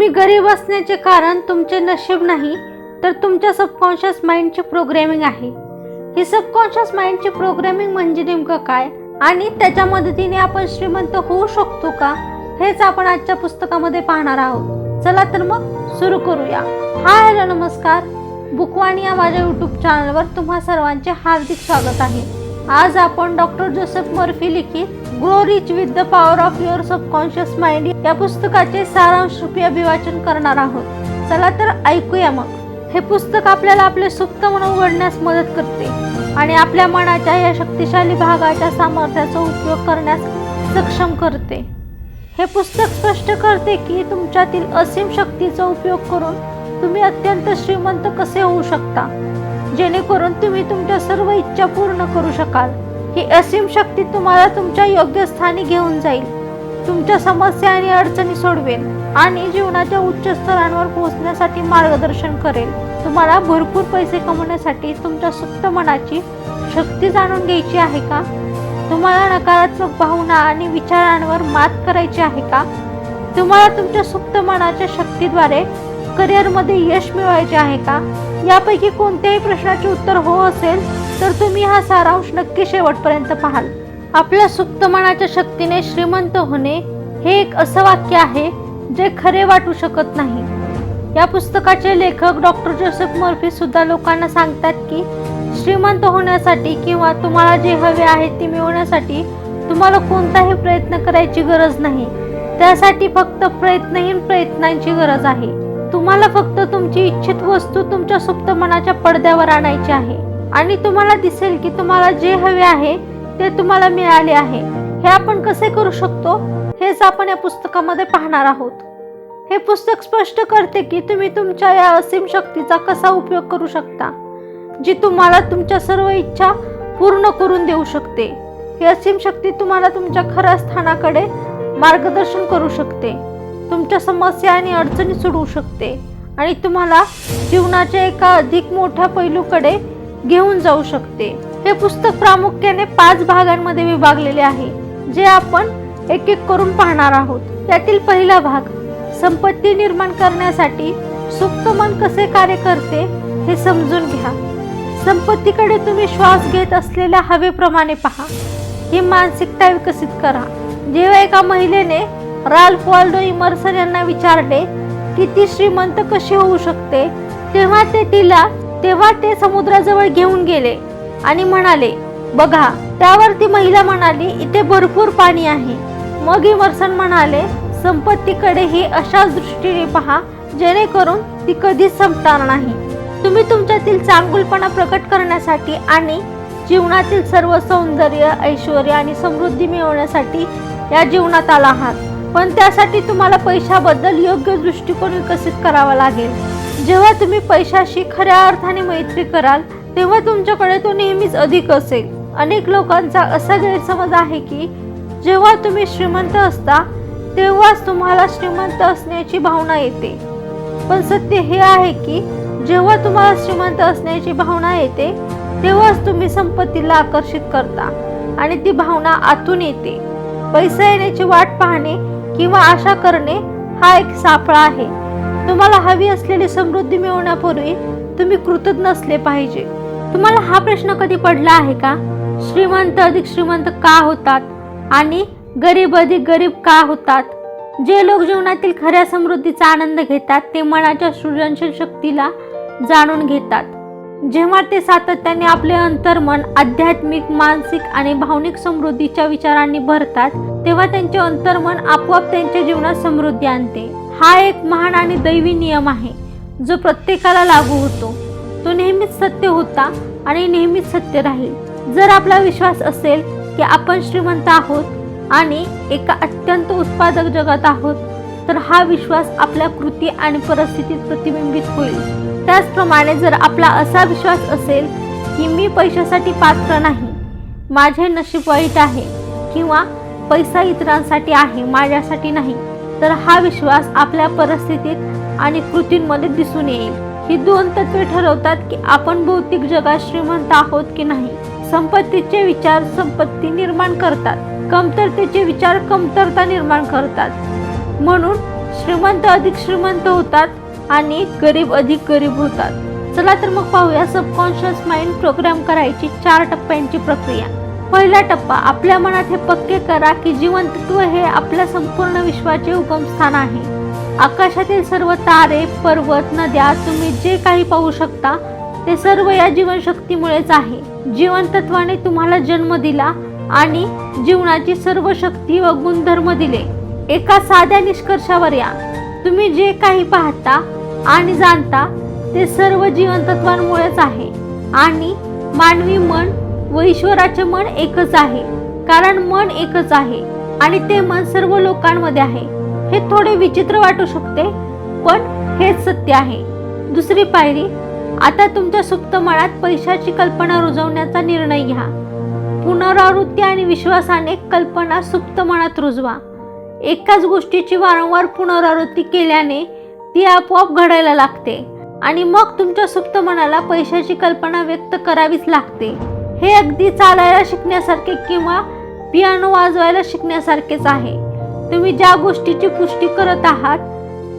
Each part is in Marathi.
तुम्ही गरीब असण्याचे कारण तुमचे नशीब नाही, तर तुमच्या सबकॉन्शियस माइंडची प्रोग्रॅमिंग आहे. ही सबकॉन्शियस माइंडची प्रोग्रॅमिंग म्हणजे नेमकं काय आणि त्याच्या मदतीने आपण श्रीमंत होऊ शकतो का, हेच आपण आजच्या पुस्तकामध्ये पाहणार आहोत. चला तर मग सुरू करूया. हाय हॅलो नमस्कार. बुकवाणी या माझ्या यूट्यूब चॅनलवर तुम्हा सर्वांचे हार्दिक स्वागत आहे. आज आपण डॉक्टर जोसेफ मर्फी लिखित grow rich with the power of your subconscious mind या पुस्तकाचे सारांश रूपी अभिवाचन करणार आहोत. चला तर ऐकूया मग. हे पुस्तक आपल्याला आपले सुप्त मन उघडण्यास मदत करते आणि आपल्या मनाच्या या शक्तिशाली भागाच्या सामर्थ्याचा उपयोग करण्यास सक्षम करते. हे पुस्तक स्पष्ट करते की तुमच्यातील असीम शक्तीचा उपयोग करून तुम्ही अत्यंत श्रीमंत कसे होऊ शकता, जेणेकरून तुम्ही तुमच्या सर्व इच्छा पूर्ण करू शकाल. ही असीम शक्ती तुम्हाला तुमच्या योग्य स्थानी घेऊन जाईल, तुमच्या समस्या आणि अडचणी सोडवेल आणि जीवनाच्या उच्च स्तरांवर पोहोचण्यासाठी मार्गदर्शन करेल. तुम्हाला भरपूर पैसे कमवण्यासाठी तुमच्या सुप्त मनाची शक्ती जाणून घ्यायची आहे का? तुम्हाला नकारात्मक भावना आणि विचारांवर मात करायची आहे का? तुम्हाला तुमच्या सुप्त मनाच्या शक्तीद्वारे करिअरमध्ये यश मिळवायचे आहे का? यापैकी कोणत्याही प्रश्नाचे उत्तर हो असेल तर तुम्ही हा सारांश नक्की शेवटपर्यंत पाहाल. आपल्या सुप्त मनाच्या शक्तीने श्रीमंत होणे हे एक असं वाक्य आहे जे खरे वाटू शकत नाही. या पुस्तकाचे लेखक डॉक्टर जोसेफ मर्फी सुद्धा लोकांना सांगतात की श्रीमंत होण्यासाठी किंवा तुम्हाला जे हवे आहे ते मिळवण्यासाठी तुम्हाला कोणताही प्रयत्न करायची गरज नाही. त्यासाठी फक्त प्रयत्नहीन प्रयत्नांची गरज आहे. तुम्हाला फक्त तुमची इच्छित वस्तू तुमच्या सुप्त मनाच्या पडद्यावर आणायची आहे आणि तुम्हाला दिसेल की तुम्हाला जे हवे आहे ते तुम्हाला मिळाले आहे. हे आपण कसे करू शकतो हेच आपण या पुस्तकामध्ये पाहणार आहोत. हे पुस्तक स्पष्ट करते की तुम्ही तुमच्या या असीम शक्तीचा कसा उपयोग करू शकता, जी तुम्हाला तुमच्या सर्व इच्छा पूर्ण करून देऊ शकते. ही असीम शक्ती तुम्हाला तुमच्या खऱ्या स्थानाकडे मार्गदर्शन करू शकते, तुमच्या समस्या आणि अडचणी सोडवू शकते आणि तुम्हाला जीवनाच्या एका अधिक मोठ्या पैलूकडे घेऊन जाऊ शकते. हे पुस्तक प्रामुख्याने 5 भागांमध्ये विभागलेले आहे, जे आपण एक एक करून पाहणार आहोत. त्यातील पहिला भाग, संपत्ती निर्माण करण्यासाठी सुप्त मन कसे कार्य करते हे समजून घ्या. संपत्तीकडे तुम्ही श्वास घेत असलेल्या हवेप्रमाणे पहा. ही मानसिकता विकसित करा. जेव्हा एका महिलेने राल्फ वॉल्डो इमर्सन यांना विचारले की ती श्रीमंत कशी होऊ शकते, तेव्हा ते समुद्राजवळ घेऊन गेले आणि म्हणाले, बघा. त्यावर ती महिला म्हणाली, इथे भरपूर पाणी आहे. मग इमर्सन म्हणाले, संपत्तीकडे ही अशाच दृष्टीने पहा जेणेकरून ती कधीच संपणार नाही. तुम्ही तुमच्यातील चांगुलपणा प्रकट करण्यासाठी आणि जीवनातील सर्व सौंदर्य, ऐश्वर्य आणि समृद्धी मिळवण्यासाठी या जीवनात आला आहात. पण त्यासाठी तुम्हाला पैशाबद्दल योग्य दृष्टिकोन विकसित करावा लागेल. जेव्हा तुम्ही पैशाशी खऱ्या अर्थाने मैत्री कराल तेव्हा तुमच्याकडे तो नेहमीच अधिक असेल. अनेक लोकांचा असा गैरसमज आहे की जेव्हा तुम्ही श्रीमंत असता तेव्हाच तुम्हाला श्रीमंत असण्याची भावना येते. पण सत्य हे आहे की जेव्हा तुम्हाला श्रीमंत असण्याची भावना येते तेव्हाच तुम्ही संपत्तीला आकर्षित करता आणि ती भावना आतून येते. पैसा येण्याची वाट पाहणे किंवा आशा करणे हा एक सापळा आहे. तुम्हाला हवी असलेली समृद्धी मिळवण्यापूर्वी तुम्ही कृतज्ञ असले पाहिजे. तुम्हाला हा प्रश्न कधी पडला आहे का? श्रीमंत अधिक श्रीमंत का होतात आणि गरीब अधिक गरीब का होतात? जे लोक जीवनातील खऱ्या समृद्धीचा आनंद घेतात ते मनाच्या सृजनशील शक्तीला जाणून घेतात. जेव्हा ते सातत्याने आपले अंतर्मन आध्यात्मिक, मानसिक आणि भावनिक समृद्धीच्या विचारांनी भरतात तेव्हा त्यांचे अंतर्मन आपोआप त्यांच्या जीवनात समृद्धी आणते. हा एक महान आणि दैवी नियम आहे जो प्रत्येकाला लागू होतो. तो नेहमीच सत्य होता आणि नेहमीच सत्य राहील. जर आपला विश्वास असेल की आपण श्रीमंत आहोत आणि एका अत्यंत उत्पादक जगात आहोत तर हा विश्वास आपल्या कृती आणि परिस्थितीत प्रतिबिंबित होईल. त्याचप्रमाणे जर आपला असा विश्वास असेल की मी पैशासाठी पात्र नाही, माझे नशीब वाईट आहे किंवा पैसा इतरांसाठी आहे माझ्यासाठी नाही, तर हा विश्वास आपल्या परिस्थितीत आणि कृतींमध्ये दिसून येईल. ही 2 तत्वे ठरवतात की आपण भौतिक जगात श्रीमंत आहोत की नाही. संपत्तीचे विचार संपत्ती निर्माण करतात, कमतरतेचे विचार कमतरता निर्माण करतात. म्हणून श्रीमंत अधिक श्रीमंत होतात आणि गरीब अधिक गरीब होतात। चला तर मग पाहूया सबकॉन्शियस माइंड प्रोग्राम करायची 4 टप्प्यांची प्रक्रिया। पहिला टप्पा, आपल्या मनात हे पक्के करा की जीवनतत्व हे आपल्या संपूर्ण विश्वाचे उगमस्थान आहे। आकाशातील सर्व तारे, पर्वत, नद्या, तुम्ही जे काही पाहू शकता ते सर्व या जीवनशक्तीमुळेच आहे। जीवनतत्वाने तुम्हाला जन्म दिला आणि जीवनाची सर्व शक्ती व गुणधर्म दिले। एका साध्या निष्कर्षावर या, तुम्ही जे काही पाहता आणि जाणता ते सर्व जीवनतत्वांमुळेच आहे आणि मानवी मन व ईश्वराचे मन एकच आहे, कारण मन एकच आहे आणि ते मन सर्व लोकांमध्ये आहे। हे थोडे विचित्र वाटू शकते, पण हेच सत्य आहे। दुसरी पायरी, आता तुमच्या सुप्त मनात पैशाची कल्पना रुजवण्याचा निर्णय घ्या। पुनरावृत्ती आणि विश्वासाने कल्पना सुप्त मनात रुजवा। एकाच गोष्टीची वारंवार पुनरावृत्ती केल्याने ती आपोआप घडायला लागते आणि मग तुमच्या सुप्त मनाला पैशाची कल्पना व्यक्त करावीच लागते। हे अगदी चालायला शिकण्यासारखे किंवा पियानो वाजवायला शिकण्यासारखेच आहे। तुम्ही ज्या गोष्टीची पुष्टी करत आहात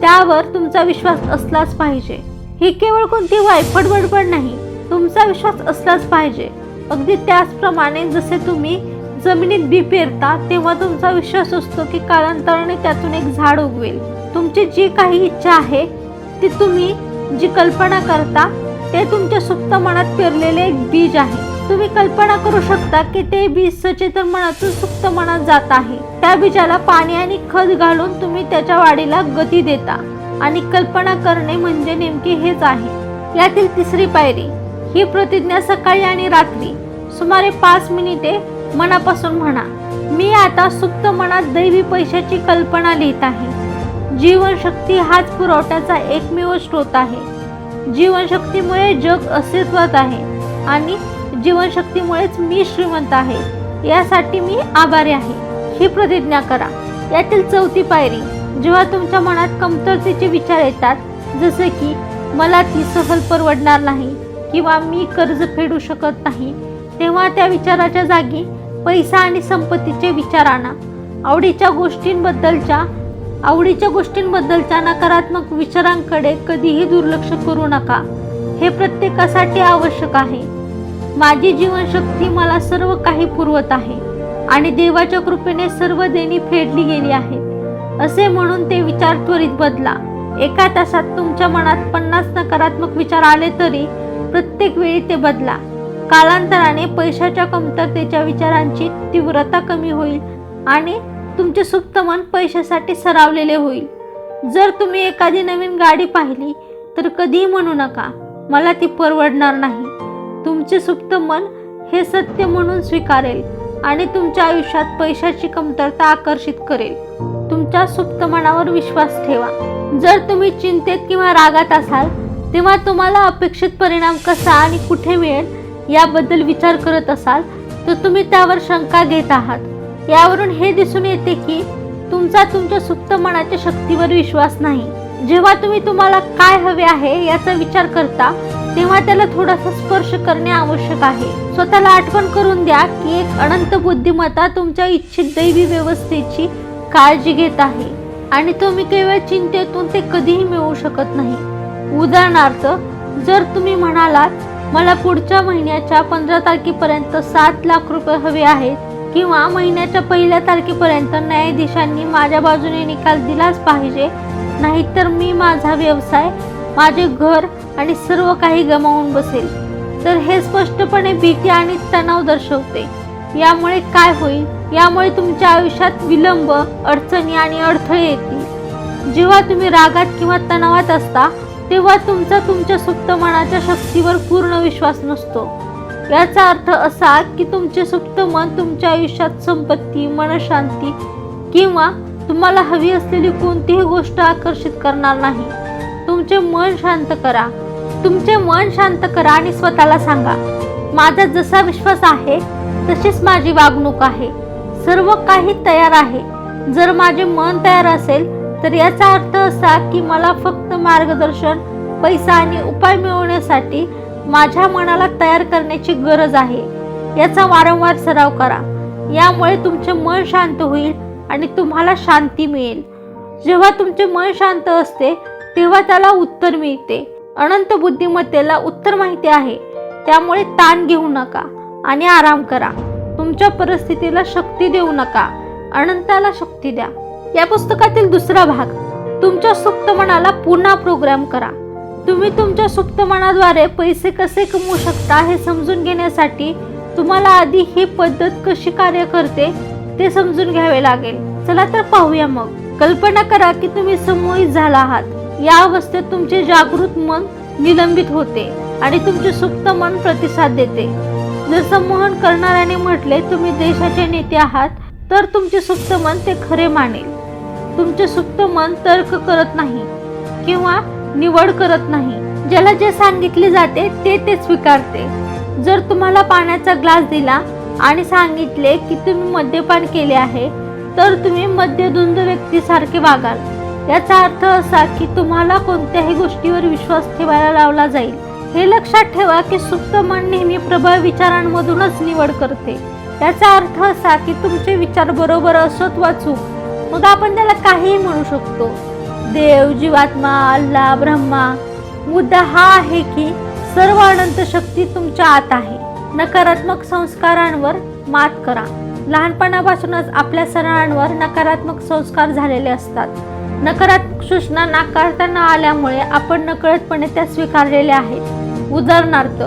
त्यावर तुमचा विश्वास असलाच पाहिजे। ही केवळ कोणती वायफट बडबड नाही, तुमचा विश्वास असलाच पाहिजे। अगदी त्याचप्रमाणे जसे तुम्ही जमिनीत बी पेरता तेव्हा तुमचा विश्वास असतो की कालांतराने त्यातून एक झाड उगवेल। तुमची जी काही इच्छा आहे ती तुम्ही जी कल्पना करता ते तुमच्या सुप्त मनात पेरलेले एक बीज आहे। तुम्ही कल्पना करू शकता की ते बीज सचेतन मनातून सुप्त मनात जात आहे। त्या बीजाला पाणी आणि खत घालून तुम्ही त्याच्या वाढीला गती देता आणि कल्पना करणे म्हणजे नेमके हेच आहे। यातील तिसरी पायरी, ही प्रतिज्ञा सकाळी आणि रात्री सुमारे 5 मिनिटे मनापासून म्हणा। मी आता सुप्त मनात दैवी पैशाची कल्पना लिहित आहे। जीवनशक्ती हाच पुरवठ्याचा एकमेव स्रोत आहे। जीवनशक्तीमुळे जग अस्तित्वात आहे आणि जीवनशक्तीमुळेच मी श्रीमंत आहे, यासाठी मी आभारी आहे, ही प्रतिज्ञा करा। यातील चौथी पायरी, जेव्हा तुमच्या मनात कमतरतेचे विचार येतात, जसे की मला ती सहल परवडणार नाही किंवा मी कर्ज फेडू शकत नाही, तेव्हा त्या विचाराच्या जागी पैसा आणि संपत्तीचे विचार आणा। आवडीच्या गोष्टींबद्दलच्या नकारात्मक विचारांकडे कधीही दुर्लक्ष करू नका। हे प्रत्येकासाठी आवश्यक आहे। माझी जीवनशक्ती मला सर्व काही पुरवत आहे आणि देवाच्या कृपेने सर्व देणी फेडली गेली आहेत, असे म्हणून ते विचार त्वरित बदला। एका तासात तुमच्या मनात 50 नकारात्मक विचार आले तरी प्रत्येक वेळी ते बदला। कालांतराने पैशाच्या कमतरतेच्या विचारांची तीव्रता कमी होईल आणि तुमचे सुप्त मन पैशासाठी सरावलेले होईल। जर तुम्ही एखादी नवीन गाडी पाहिली तर कधीही म्हणू नका मला ती परवडणार नाही। तुमचे सुप्त मन हे सत्य म्हणून स्वीकारेल आणि तुमच्या आयुष्यात पैशाची कमतरता आकर्षित करेल। तुमच्या सुप्त मनावर विश्वास ठेवा। जर तुम्ही चिंतेत किंवा रागात असाल तेव्हा तुम्हाला अपेक्षित परिणाम कसा आणि कुठे मिळेल याबद्दल विचार करत असाल तर तुम्ही त्यावर शंका घेत आहात। यावरून हे दिसून येते की तुमच्या सुप्त मनाच्या शक्तीवर विश्वास नाही। जेव्हा तुम्ही तुम्हाला काय हवे आहे याचा विचार करता तेव्हा त्याला थोडासा स्पर्श करणे आवश्यक आहे। स्वतःला आठवण करून द्या की एक अनंत बुद्धिमत्ता तुमच्या इच्छित दैवी व्यवस्थेची काळजी घेत आहे आणि तुम्ही केवळ चिंतेतून ते कधीही मिळवू शकत नाही। उदाहरणार्थ, जर तुम्ही म्हणालात मला पुढच्या महिन्याच्या 15 तारखेपर्यंत 7 लाख रुपये हवे आहेत किंवा महिन्याच्या 1 तारखेपर्यंत न्यायाधीशांनी माझ्या बाजूने निकाल दिलाच पाहिजे, नाहीतर मी माझा व्यवसाय, माझे घर आणि सर्व काही गमावून बसेल, तर हे स्पष्टपणे भीती आणि तणाव दर्शवते। यामुळे काय होईल? यामुळे तुमच्या आयुष्यात विलंब, अडचणी आणि अडथळे येतील। जेव्हा तुम्ही रागात किंवा तणावात असता तेव्हा तुमच्या सुप्त मनाच्या शक्तीवर पूर्ण विश्वास नसतो। याचा अर्थ असा की तुमचे सुप्त मन तुमच्या आयुष्यात संपत्ती, मनशांती किंवा तुम्हाला हवी असलेली कोणतीही गोष्ट आकर्षित करणार नाही। तुमचे मन शांत करा आणि स्वतःला सांगा, माझा जसा विश्वास आहे तशीच माझी वागणूक आहे। सर्व काही तयार आहे। जर माझे मन तयार असेल तर याचा अर्थ असा की मला फक्त मार्गदर्शन, पैसा आणि उपाय मिळवण्यासाठी माझ्या मनाला तयार करण्याची गरज आहे। याचा वारंवार सराव करा। यामुळे तुमचे मन शांत होईल आणि तुम्हाला शांती मिळेल। जेव्हा तुमचे मन शांत असते तेव्हा त्याला उत्तर मिळते. अनंत बुद्धिमत्तेला उत्तर माहिती आहे. त्यामुळे ताण घेऊ नका आणि आराम करा. तुमच्या परिस्थितीला शक्ती देऊ नका, अनंताला शक्ती द्या. या पुस्तकातील दुसरा भाग, तुमच्या सुप्त मनाला पुन्हा प्रोग्राम करा. तुम्ही तुमच्या सुप्त मनाद्वारे पैसे कसे कमवू शकता हे समजून घेण्यासाठी तुम्हाला आधी ही पद्धत कशी कार्य करते ते समजून घ्यावे लागेल. चला तर पाहूया मग. कल्पना करा की तुम्ही संमोहित झाला आहात. या अवस्थेत तुमचे जागृत मन निलंबित होते आणि तुमचे सुप्त मन प्रतिसाद देते. जर संमोहन करणाऱ्याने म्हटले तुम्ही देशाचे नेते आहात तर तुमचे सुप्त मन ते खरे मानेल. तुमचे सुप्त मन तर्क करत नाही किंवा निवड करत नाही. ज्याला जे सांगितले जाते ते स्वीकारते. जर तुम्हाला पाण्याचा ग्लास दिला आणि सांगितले की तुम्ही मद्यपान केले आहे तर तुम्ही मद्यधुंद व्यक्तीसारखे वागाल. याचा अर्थ असा की तुम्हाला कोणत्याही गोष्टीवर विश्वास ठेवायला लावला जाईल. हे लक्षात ठेवा की सुप्त मन नेहमी प्रबळ विचारांमधूनच निवड करते. याचा अर्थ असा की तुमचे विचार बरोबर असोत वा चूक, मग आपण त्याला काहीही म्हणू शकतो. देव, जीवात्मा, अल्लाह, ब्रह्मा. मुद्दा हा आहे की सर्व अनंत शक्ती तुमच्या आत आहे. नकारात्मक संस्कारांवर मात करा. लहानपणापासूनच आपल्या सणांवर नकारात्मक संस्कार झालेले असतात. नकारात्मक सूचना नाकारता न आल्यामुळे आपण नकळतपणे त्या स्वीकारलेल्या आहेत. उदाहरणार्थ,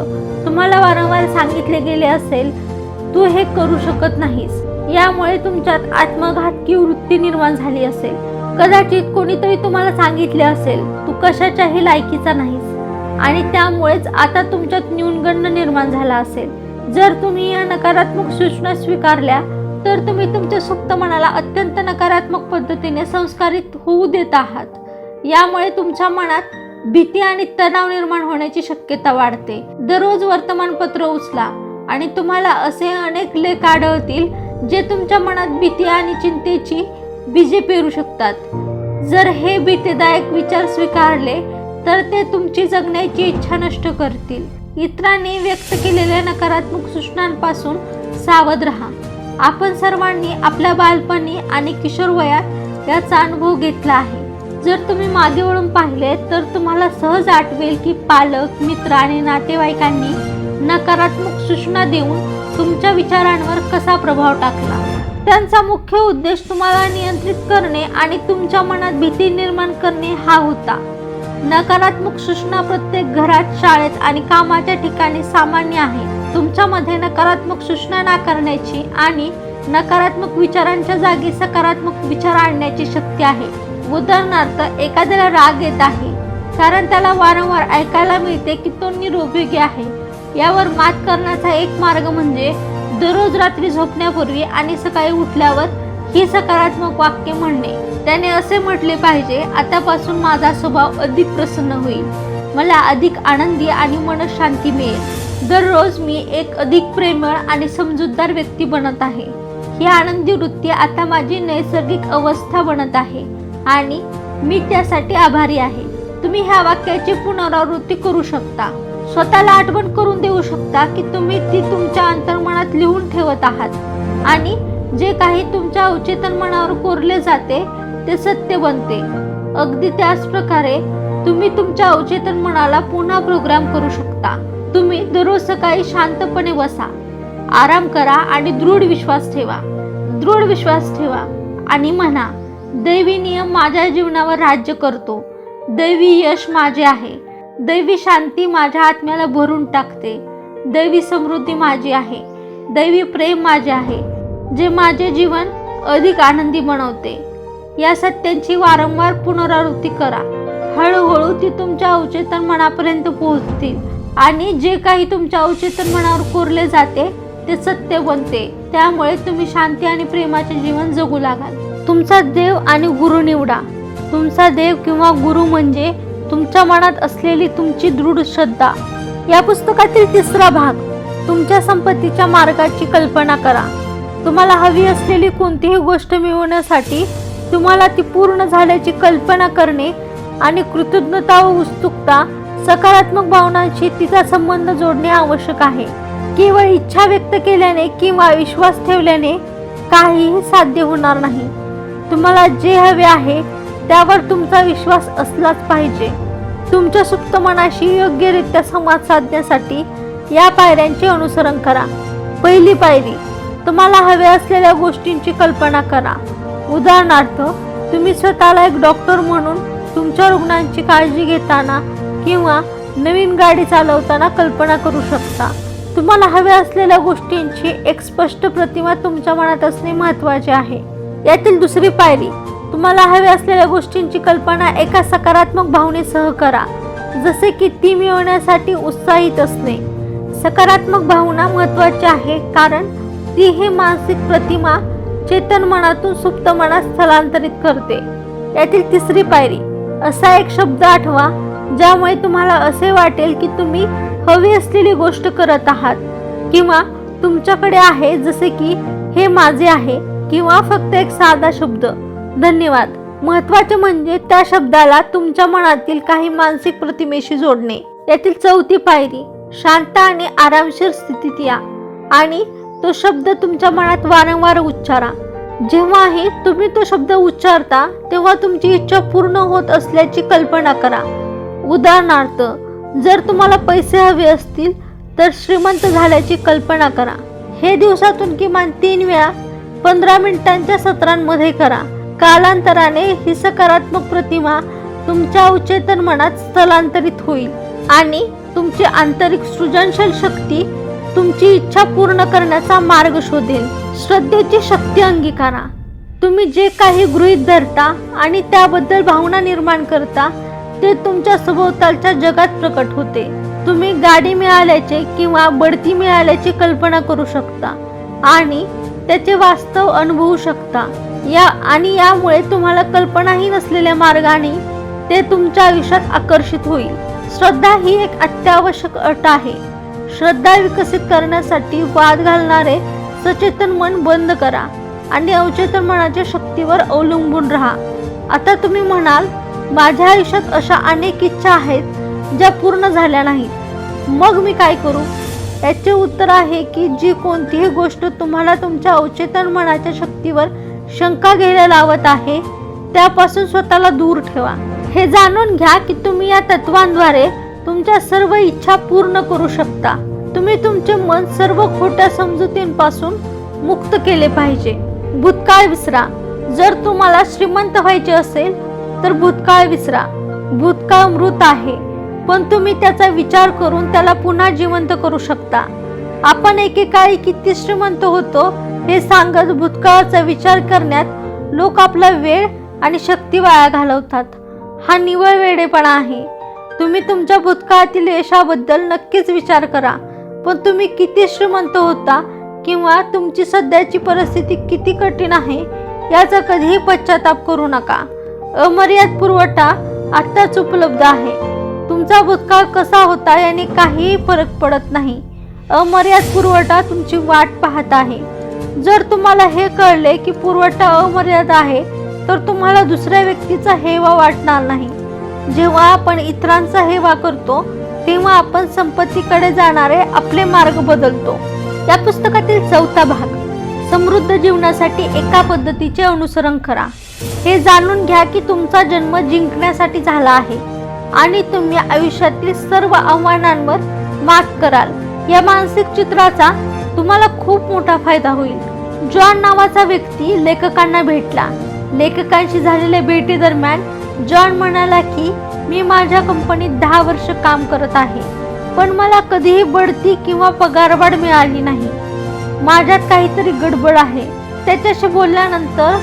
तुम्हाला वारंवार सांगितले गेले असेल तू हे करू शकत नाहीस. यामुळे तुमच्यात आत्मघातकी वृत्ती निर्माण झाली असेल. कदाचित कोणीतरी तुम्हाला सांगितले असेल तू कशाच्याही लायकीचा नाहीस आणि त्यामुळेच आता तुमच्यात न्यूनगंड निर्माण झाला असेल. जर तुम्ही या नकारात्मक सूचना स्वीकारल्या तर तुम्ही तुमच्या सुप्त मनाला अत्यंत नकारात्मक पद्धतीने संस्कारित होऊ देत आहात. यामुळे तुमच्या मनात भीती आणि तणाव निर्माण होण्याची शक्यता वाढते. दररोज वर्तमानपत्र उचला आणि तुम्हाला असे अनेक लेख आढळतील जे तुमच्या मनात भीती आणि चिंतेची बीजे पेरू शकतात. जर हे भीतीदायक विचार स्वीकारले तर ते तुमची जगण्याची इच्छा नष्ट करतील. इतरांनी व्यक्त केलेल्या नकारात्मक सूचनांपासून सावध राहा. आपण सर्वांनी आपल्या बालपणी आणि किशोरवयात याचा अनुभव घेतला आहे. जर तुम्ही मागे वळून पाहिले तर तुम्हाला सहज आठवेल की पालक, मित्र आणि नातेवाईकांनी नकारात्मक सूचना देऊन तुमच्या विचारांवर कसा प्रभाव टाकला. त्यांचा मुख्य उद्देश तुम्हाला नियंत्रित करणे आणि तुमच्या मनात भीती निर्माण करणे हा होता. नकारात्मक सूचना प्रत्येक घरात, शाळेत आणि कामाच्या ठिकाणी सामान्य आहे. तुमच्यामध्ये नकारात्मक सूचना नाकारण्याची आणि नकारात्मक विचारांच्या जागी सकारात्मक विचार आणण्याची शक्ती आहे. उदाहरणार्थ, एखाद्याला राग येत आहे कारण त्याला वारंवार ऐकायला मिळते की तो निरुपयोगी आहे. यावर मात करण्याचा एक मार्ग म्हणजे दररोज रात्री झोपण्यापूर्वी आणि सकाळी उठल्यावर ही सकारात्मक वाक्य म्हणणे. त्याने असे म्हटले पाहिजे, आतापासून माझा स्वभाव अधिक प्रसन्न होईल, मला अधिक आनंदी आणि मनशांती मिळेल. दररोज मी एक अधिक प्रेमळ आणि समजूतदार व्यक्ती बनत आहे. ही आनंदी वृत्ती आता माझी नैसर्गिक अवस्था बनत आहे आणि मी त्यासाठी आभारी आहे. तुम्ही ह्या वाक्याची पुनरावृत्ती करू शकता. स्वतःला आठवण करून देऊ शकता की तुम्ही ती तुमच्या अंतर्मनात लिहून ठेवत आहात आणि जे काही तुमच्या अवचेतन मनावर कोरले जाते ते सत्य बनते. अगदी त्याच प्रकारे तुम्ही तुमच्या अवचेतन मनाला पुन्हा प्रोग्राम करू शकता. तुम्ही दररोज सकाळी शांतपणे बसा, आराम करा आणि दृढ विश्वास ठेवा आणि म्हणा, दैवी नियम माझ्या जीवनावर राज्य करतो. दैवी यश माझे आहे. दैवी शांती माझ्या आत्म्याला भरून टाकते. दैवी समृद्धी माझी आहे. दैवी प्रेम माझे आहे जे माझे जीवन अधिक आनंदी बनवते. या सत्यांची वारंवार पुनरावृत्ती करा. हळूहळू ती तुमच्या अवचेतन मनापर्यंत पोहोचतील आणि जे काही तुमच्या अवचेतन मनावर कोरले जाते ते सत्य बनते. त्यामुळे तुम्ही शांती आणि प्रेमाचे जीवन जगू लागाल. तुमचा देव आणि गुरु निवडा. तुमचा देव किंवा गुरु म्हणजे तुमच्या मनात असलेली तुमची दृढ श्रद्धा. या पुस्तकातील तिसरा भाग, तुमच्या संपत्तीच्या मार्गाची कल्पना करा. तुम्हाला हवी असलेली कोणतीही गोष्ट मिळवण्यासाठी तुम्हाला ती पूर्ण झाल्याची कल्पना करणे आणि कृतज्ञता व उत्सुकता, सकारात्मक भावनांशी तिचा संबंध जोडणे आवश्यक आहे. केवळ इच्छा व्यक्त केल्याने किंवा विश्वास ठेवल्याने काहीही साध्य होणार नाही. तुम्हाला जे हवे आहे त्यावर तुमचा विश्वास असलाच पाहिजे. तुमच्या सुप्त मनाशी योग्यरित्या संवाद साधण्यासाठी या पायऱ्यांचे अनुसरण करा. पहिली पायरी, तुम्हाला हव्या असलेल्या गोष्टींची कल्पना करा. उदाहरणार्थ, तुम्ही स्वतःला एक डॉक्टर म्हणून तुमच्या रुग्णांची काळजी घेताना किंवा नवीन गाडी चालवताना कल्पना करू शकता. तुम्हाला हव्या असलेल्या गोष्टींची एक स्पष्ट प्रतिमा तुमच्या मनात असणे महत्त्वाचे आहे. यातील दुसरी पायरी, तुम्हाला हव्या असलेल्या गोष्टींची कल्पना एका सकारात्मक भावनेसह करा, जसे की ती मिळवण्यासाठी उत्साहित असणे. सकारात्मक भावना महत्त्वाची आहे कारण ती ही मानसिक प्रतिमा चेतन मनातून सुप्त मनात स्थलांतरित करते. यातील तिसरी पायरी, असा एक शब्द आठवा ज्यामुळे तुम्हाला असे वाटेल की तुम्ही हवी असलेली गोष्ट करत आहात किंवा तुमच्याकडे आहे, जसे की हे माझे आहे किंवा फक्त एक साधा शब्द धन्यवाद. महत्त्वाचे म्हणजे त्या शब्दाला तुमच्या मनातील काही मानसिक प्रतिमेशी जोडणे. यातील चौथी पायरी, शांत आणि आरामशीर स्थितीत या आणि तो शब्द तुमच्या मनात वारंवार उच्चारा. जेव्हाही तुम्ही तो शब्द उच्चारता तेव्हा तुमची इच्छा पूर्ण होत असल्याची कल्पना करा. उदाहरणार्थ, जर तुम्हाला पैसे हवे असतील तर श्रीमंत झाल्याची कल्पना करा. हे दिवसातून किमान 3 वेळा 15 मिनिटांच्या सत्रांमध्ये करा. कालांतराने ही सकारात्मक प्रतिमा तुमच्या अवचेतन मनात स्थलांतरित होईल आणि तुमची आंतरिक सृजनशील शक्ती तुमची इच्छा पूर्ण करण्याचा मार्ग शोधेल. श्रद्धेची शक्ती अंगीकारा. तुम्ही जे काही गृहीत धरता आणि त्याबद्दल भावना निर्माण करता ते तुमच्या सभोवतालच्या जगात प्रकट होते. तुम्ही गाडी मिळाल्याचे किंवा बढती मिळाल्याची कल्पना करू शकता आणि त्याचे वास्तव अनुभवू शकता. यामुळे तुम्हाला कल्पनाही नसलेल्या मार्गाने ते तुमच्या आयुष्यात आकर्षित होईल. श्रद्धा ही एक अत्यावश्यक अट आहे. श्रद्धा विकसित करण्यासाठी वाद घालणारे सचेतन मन बंद करा आणि अवचेतन मनाच्या शक्तीवर अवलंबून राहा. आता तुम्ही म्हणाल, माझ्या आयुष्यात अशा अनेक इच्छा आहेत ज्या पूर्ण झाल्या नाहीत, मग मी काय करू? याचे उत्तर आहे की जी कोणतीही गोष्ट तुम्हाला तुमच्या अवचेतन मनाच्या शक्तीवर शंका घ्यायला लावत आहे त्यापासून स्वतःला दूर ठेवा. हे जाणून घ्या की तुम्ही या तत्वांद्वारे तुमच्या सर्व इच्छा पूर्ण करू शकता. तुम्ही तुमचे मन सर्व खोट्या समजुतींपासून मुक्त केले पाहिजे. भूतकाळ विसरा. जर तुम्हाला श्रीमंत व्हायचे असेल तर भूतकाळ विसरा. भूतकाळ मृत आहे, पण तुम्ही त्याचा विचार करून त्याला पुन्हा जिवंत करू शकता. आपण एकेकाळी किती श्रीमंत होतो हे सांगत भूतकाळाचा विचार करण्यात लोक आपला वेळ आणि शक्ती वाया घालवतात. हा निव्वळ वेडेपणा आहे. तुम्ही तुमच्या भूतकाळातील यशाबद्दल नक्कीच विचार करा, पण तुम्ही किती श्रीमंत होता किंवा तुमची सध्याची परिस्थिती किती कठीण आहे याचा कधीही पश्चाताप करू नका. अमर्याद पुरवठा आत्ताच उपलब्ध आहे. तुमचा भूतकाळ कसा होता याने काहीही फरक पडत नाही. अमर्याद पुरवठा तुमची वाट पाहत आहे. जर तुम्हाला हे कळले की पुरवठा अमर्याद आहे तर तुम्हाला दुसऱ्या व्यक्तीचा हेवा वाटणार नाही. जेव्हा आपण इतरांचा हेवा करतो तेव्हा आपण संपत्तीकडे जाणारे आपले मार्ग बदलतो. या पुस्तकातील 4था भाग, समृद्ध जीवनासाठी एका पद्धतीचे अनुसरण करा. हे जाणून घ्या की तुमचा जन्म जिंकण्यासाठी झाला आहे आणि तुम्ही आयुष्यातील सर्व आव्हानांवर मात कराल. या मानसिक चित्राचा तुम्हाला खूप मोठा फायदा होईल. जॉन नावाचा व्यक्ती लेखकांना भेटला. लेखकांशी झालेल्या भेटीदरम्यान जॉन म्हणाला की मी माझ्या कंपनीत 10 वर्ष काम करत आहे, पण मला कधीही बढती किंवा पगारवाढ मिळाली नाही. माझ्यात काहीतरी गडबड आहे. त्याच्याशी बोलल्यानंतर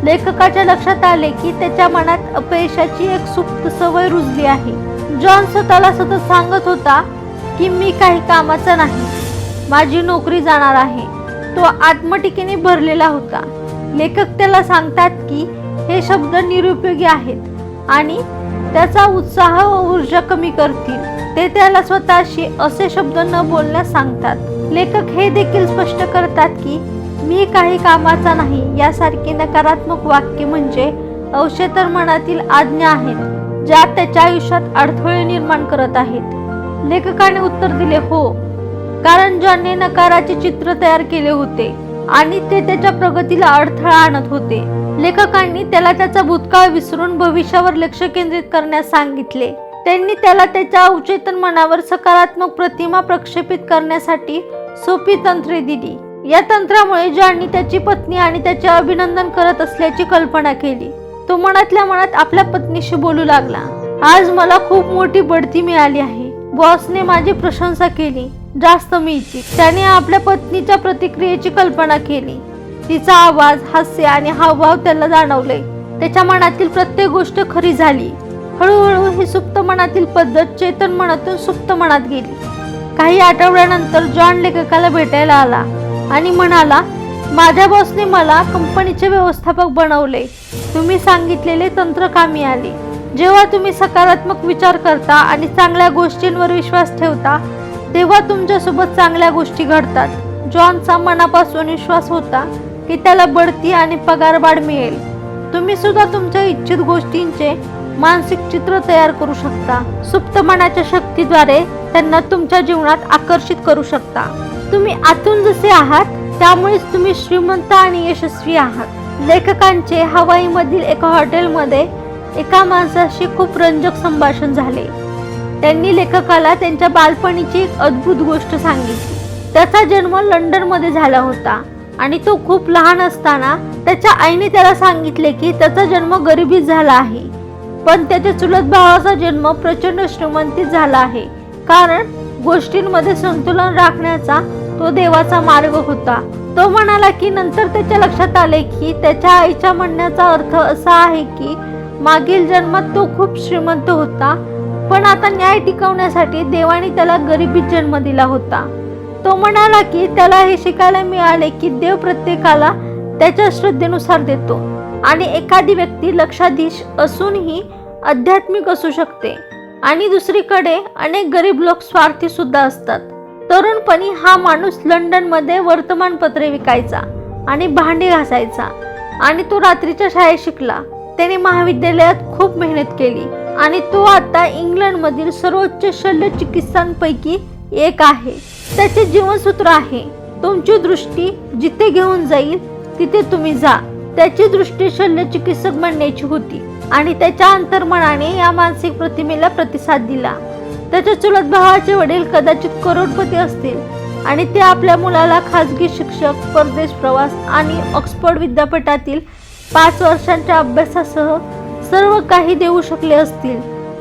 लेखकाच्या लक्षात आले की त्याच्या मनात अपयशाची एक सुप्त सवय रुजली आहे. जॉन स्वतःला सतत सांगत होता की मी काही कामाचा नाही, माझी नोकरी जाणार आहे. तो आत्मटीकेने भरलेला होता. लेखक त्याला सांगतात की हे शब्द निरुपयोगी आहेत आणि त्याचा उत्साह व ऊर्जा कमी करतील. ते त्याला स्वतःशी असे शब्द न बोलण्यास सांगतात. लेखक हे देखील स्पष्ट करतात की मी काही कामाचा नाही यासारखी नकारात्मक वाक्य म्हणजे अवचेतन मनातील आज्ञा आहेत ज्या त्याच्या आयुष्यात अडथळे निर्माण करत आहेत. लेखकाने उत्तर दिले, हो, कारण जॉनने नकाराचे चित्र तयार केले होते आणि ते त्याच्या प्रगतीला अडथळा आणत होते. लेखकांनी त्याला त्याचा भूतकाळ विसरून भविष्यावर लक्ष केंद्रित करण्यास सांगितले. त्यांनी त्याला त्याच्या अवचेतन मनावर सकारात्मक प्रतिमा प्रक्षेपित करण्यासाठी सोपी तंत्रे दिली. या तंत्रामुळे जॉननी त्याची पत्नी आणि त्याचे अभिनंदन करत असल्याची कल्पना केली. तो मनातल्या मनात आपल्या पत्नीशी बोलू लागला. आज मला खूप मोठी बढती मिळाली आहे. बॉसने माझी प्रशंसा केली, जास्त मिळते. त्याने आपल्या पत्नीच्या प्रतिक्रियेची कल्पना केली. तिचा आवाज, हास्य आणि हावभाव त्याला जाणवले. त्याच्या मनातील प्रत्येक गोष्ट खरी झाली. हळूहळू ही सुप्त मनातील पद्धत चेतन मनातून सुप्त मनात गेली. काही आठवड्यानंतर जॉन लेखकाला भेटायला आला आणि म्हणाला, माझ्या बॉसने मला कंपनीचे व्यवस्थापक बनवले. तुम्ही सांगितलेले तंत्र कामी आले. जेव्हा तुम्ही सकारात्मक विचार करता आणि चांगल्या गोष्टींवर विश्वास ठेवता तेव्हा तुमच्यासोबत चांगल्या गोष्टी घडतात. जॉनचा मनापासून विश्वास होता की त्याला बढती आणि पगारवाढ मिळेल. तुम्ही सुद्धा तुमच्या इच्छित गोष्टींचे मानसिक चित्र तयार करू शकता. सुप्त मनाच्या शक्तीद्वारे त्यांना तुमच्या जीवनात आकर्षित करू शकता. तुम्ही आतून जसे आहात त्यामुळेच तुम्ही श्रीमंत आणि यशस्वी आहात. लेखकांचे हवाईमधील एका हॉटेलमध्ये एका माणसाशी खूप रंजक संभाषण झाले. त्यांनी लेखकाला त्यांच्या बालपणीची एक अद्भुत गोष्ट सांगितली. त्याचा जन्म लंडनमध्ये झाला होता आणि तो खूप लहान असताना त्याच्या आईने त्याला सांगितले की त्याचा जन्म गरिबीत झाला आहे, पण त्याच्या चुलत भावाचा जन्म प्रचंड श्रीमंतीत झाला आहे, कारण गोष्टींमध्ये संतुलन राखण्याचा तो देवाचा मार्ग होता. तो म्हणाला की नंतर त्याच्या लक्षात आले की त्याच्या आईच्या म्हणण्याचा अर्थ असा आहे की मागील जन्मात तो खूप श्रीमंत होता, पण आता न्याय टिकवण्यासाठी देवाने त्याला गरिबीत जन्म दिला होता. तो म्हणाला की त्याला हे शिकायला मिळाले की देव प्रत्येकाला त्याच्या श्रद्धेनुसार देतो आणि एखादी व्यक्ती लक्षाधीश असूनही आध्यात्मिक असू शकते आणि दुसरीकडे अनेक गरीब लोक स्वार्थी सुद्धा असतात. तरुणपणी हा माणूस लंडनमध्ये वर्तमानपत्रे विकायचा आणि भांडी घासायचा आणि तो रात्रीच्या शाळेत शिकला. त्याने महाविद्यालयात खूप मेहनत केली आणि तो आता इंग्लंडमधील सर्वोच्च शल्य चिकित्सांपैकी एक आहे. त्याचे जीवनसूत्र आहे, तुमची दृष्टी जिथे घेऊन जाईल तिथे तुम्ही जा. त्याची दृष्टी शल्य चिकित्सक बनण्याची होती आणि त्याच्या अंतर्मनाने या मानसिक प्रतिमेला प्रतिसाद दिला. त्याच्या चुलत भावाचे वडील कदाचित करोडपती असतील आणि ते आपल्या मुलाला खाजगी शिक्षक, परदेश प्रवास आणि ऑक्सफर्ड विद्यापीठातील 5 वर्षांच्या अभ्यासासह सर्व काही देऊ शकले असतील,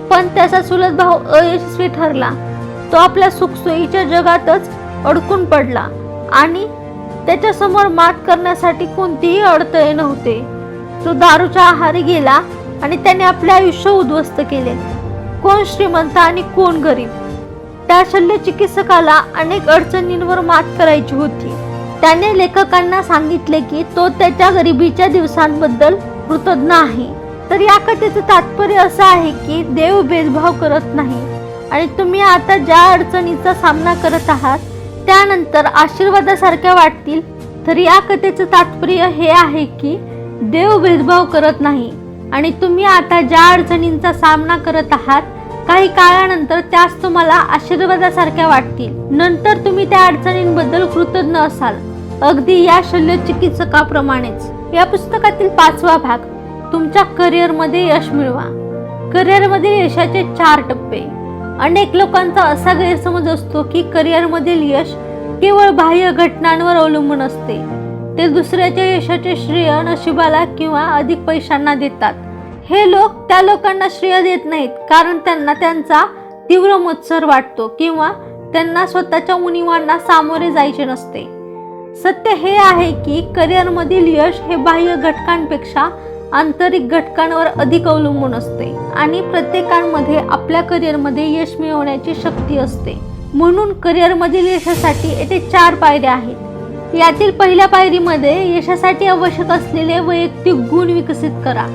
पण त्याचा चुलत भाऊ अयशस्वी ठरला. तो आपल्या सुखसोयीच्या जगातच अडकून पडला आणि त्याच्या समोर मात करण्यासाठी कोणतेही अडथळे नव्हते. तो दारूच्या आहारी गेला आणि त्याने आपले आयुष्य उद्ध्वस्त केले. कोण श्रीमंत आणि कोण गरीब? त्या शल्य चिकित्सकाला अनेक अडचणींवर मात करायची होती. त्याने लेखकांना सांगितले की तो त्याच्या गरिबीच्या दिवसांबद्दल कृतज्ञ आहे. तर या कथेचं तात्पर्य असं आहे की देव भेदभाव करत नाही आणि तुम्ही आता ज्या अडचणीचा सामना करत आहात त्यानंतर आशीर्वादासारख्या वाटतील. तर या कथेचं तात्पर्य हे आहे की देव भेदभाव करत नाही आणि तुम्ही आता ज्या अडचणींचा सामना करत आहात काही काळानंतर त्याच तुम्हाला आशीर्वादासारख्या वाटतील. नंतर तुम्ही त्या अडचणींबद्दल कृतज्ञ असाल, अगदी या शल्य चिकित्सकाप्रमाणेच. या पुस्तकातील 5वा भाग, तुमच्या करिअरमध्ये यश मिळवा. करिअरमध्ये यशाचे 4 टप्पे. अनेक लोकांचा असा गैरसमज असतो की करिअरमधील यश केवळ बाह्य घटनांवर अवलंबून असते. ते दुसऱ्याच्या यशाचे श्रेय नशिबाला किंवा अधिक पैशांना देतात. हे लोक त्या लोकांना श्रेय देत नाहीत कारण त्यांना त्यांचा तीव्र मत्सर वाटतो किंवा त्यांना स्वतःच्या उणिवांना सामोरे जायचे नसते. सत्य हे आहे की करिअरमधील यश हे बाह्य घटकांपेक्षा आंतरिक घटकांवर अधिक अवलंबून असते आणि प्रत्येकामध्ये आपल्या करिअरमध्ये यश मिळवण्याची शक्ती असते. म्हणून करिअरमधील यशासाठी येथे 4 पायऱ्या आहेत. यातील पहिल्या पायरीमध्ये यशासाठी आवश्यक असलेले वैयक्तिक गुण विकसित करा.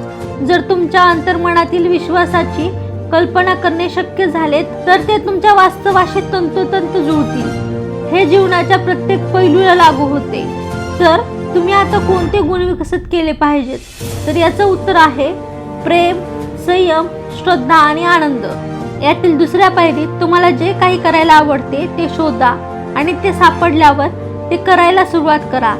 जर तुमच्या अंतर्मनातील विश्वासाची कल्पना करणे शक्य झाले तर ते तुमच्या वास्तवाशी तंतोतंत जुळतील. हे जीवनाच्या प्रत्येक पैलूला लागू होते. तर तुम्ही आता कोणते गुण विकसित केले पाहिजेत? तर याचं उत्तर आहे प्रेम, संयम, श्रद्धा आणि आनंद. यातील दुसऱ्या पायरीत तुम्हाला जे काही करायला आवडते ते शोधा आणि ते सापडल्यावर ते करायला सुरुवात करा.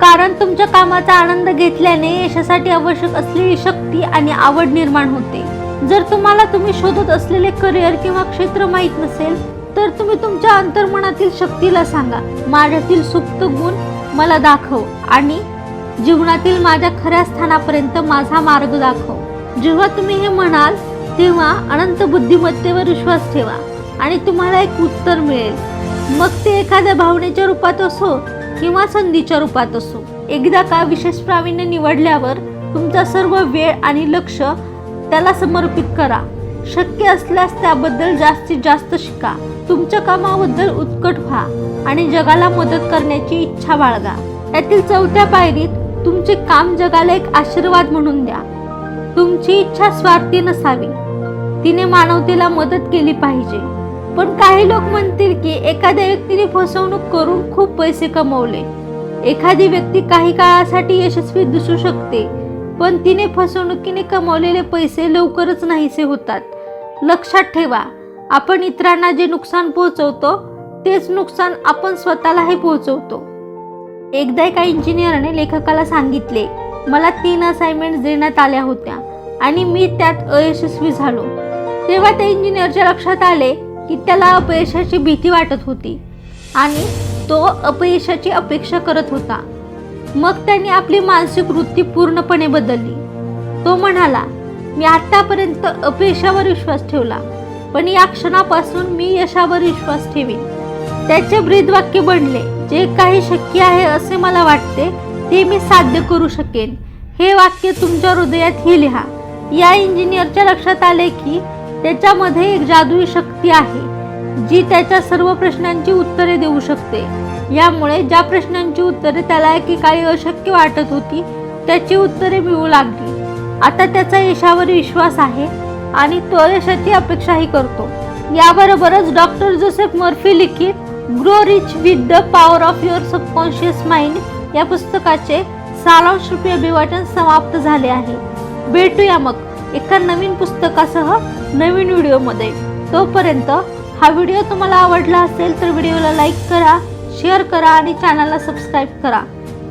कारण तुमच्या कामाचा आनंद घेतल्याने यशासाठी आवश्यक असलेली शक्ती आणि आवड निर्माण होते. जर तुम्हाला तुम्ही शोधत असलेले करिअर किंवा क्षेत्र माहीत नसेल तर तुम्ही तुमच्या अंतर्मनातील शक्तीला सांगा, माझ्यातील सुप्त गुण मला दाखव आणि जीवनातील माझ्या खऱ्या स्थानापर्यंत माझा मार्ग दाखव. जेव्हा तुम्ही हे म्हणाल तेव्हा अनंत बुद्धिमत्तेवर विश्वास ठेवा आणि तुम्हाला एक उत्तर मिळेल. मग ते एखाद्या भावनेच्या रूपात असो किंवा संधीच्या रूपात असो. एकदा का विशेष प्रावीण्य निवडल्यावर तुमचा सर्व वेळ आणि लक्ष त्याला समर्पित करा. शक्य असल्यास त्याबद्दल जास्तीत जास्त शिका. तुमच्या कामाबद्दल उत्कट व्हा आणि जगाला मदत करण्याची इच्छा बाळगा. यातील 4थ्या पायरीत तुमचे काम जगाला एक आशीर्वाद म्हणून द्या. तुमची इच्छा स्वार्थी नसावी, तिने मानवतेला मदत केली पाहिजे. पण काही लोक म्हणतील की एखाद्या व्यक्तीने फसवणूक करून खूप पैसे कमवले. एखादी व्यक्ती काही काळासाठी यशस्वी दिसू शकते, पण तिने फसवणुकीने कमवलेले पैसे लवकरच नाहीसे होतात. लक्षात ठेवा, आपण इतरांना जे नुकसान पोहोचवतो तेच नुकसान आपण स्वतःलाही पोहोचवतो. एकदा एका इंजिनियरने लेखकाला सांगितले, मला 3 असाइनमेंट्स देण्यात आल्या होत्या आणि मी त्यात अयशस्वी झालो. तेव्हा त्या इंजिनियरच्या लक्षात आले की त्याला अपयशाची भीती वाटत होती आणि तो अपयशाची अपेक्षा करत होता. मग त्याने आपली मानसिक वृत्ती पूर्णपणे बदलली. तो म्हणाला, मी आतापर्यंत अपयशावर विश्वास ठेवला, पण या क्षणापासून मी यशावर विश्वास ठेवीन. त्याचे ब्रीदवाक्य बनले, जे काही शक्य आहे असे मला वाटते ते मी साध्य करू शकेन. हे वाक्य तुमच्या हृदयातही लिहा. या इंजिनियरच्या लक्षात आले की त्याच्यामध्ये एक जादुई शक्ती आहे जी त्याच्या सर्व प्रश्नांची उत्तरे देऊ शकते. यामुळे ज्या प्रश्नांची उत्तरे त्याला एकेकाळी अशक्य वाटत होती त्याची उत्तरे मिळू लागली. आता त्याचा यशावर विश्वास आहे आणि तो यशाची अपेक्षाही करतो. याबरोबरच डॉक्टर जोसेफ मर्फी लिखित grow rich with the power of your subconscious mind या पुस्तकाचे सारांश रूपी अभिवाचन समाप्त झाले आहे. भेटूया मग एका नवीन पुस्तकासह नवीन व्हिडिओमध्ये. तोपर्यंत हा व्हिडिओ तुम्हाला आवडला असेल तर व्हिडिओला लाईक करा, शेअर करा आणि चॅनलला सबस्क्राईब करा.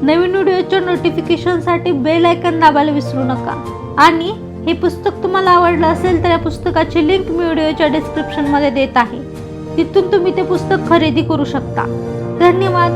नवीन व्हिडिओच्या नोटिफिकेशनसाठी बेल आयकॉन दाबायला विसरू नका. आणि हे पुस्तक तुम्हाला आवडलं असेल तर या पुस्तकाची लिंक मी व्हिडिओच्या डिस्क्रिप्शनमध्ये देत आहे. तिथून तुम्ही ते पुस्तक खरेदी करू शकता. धन्यवाद.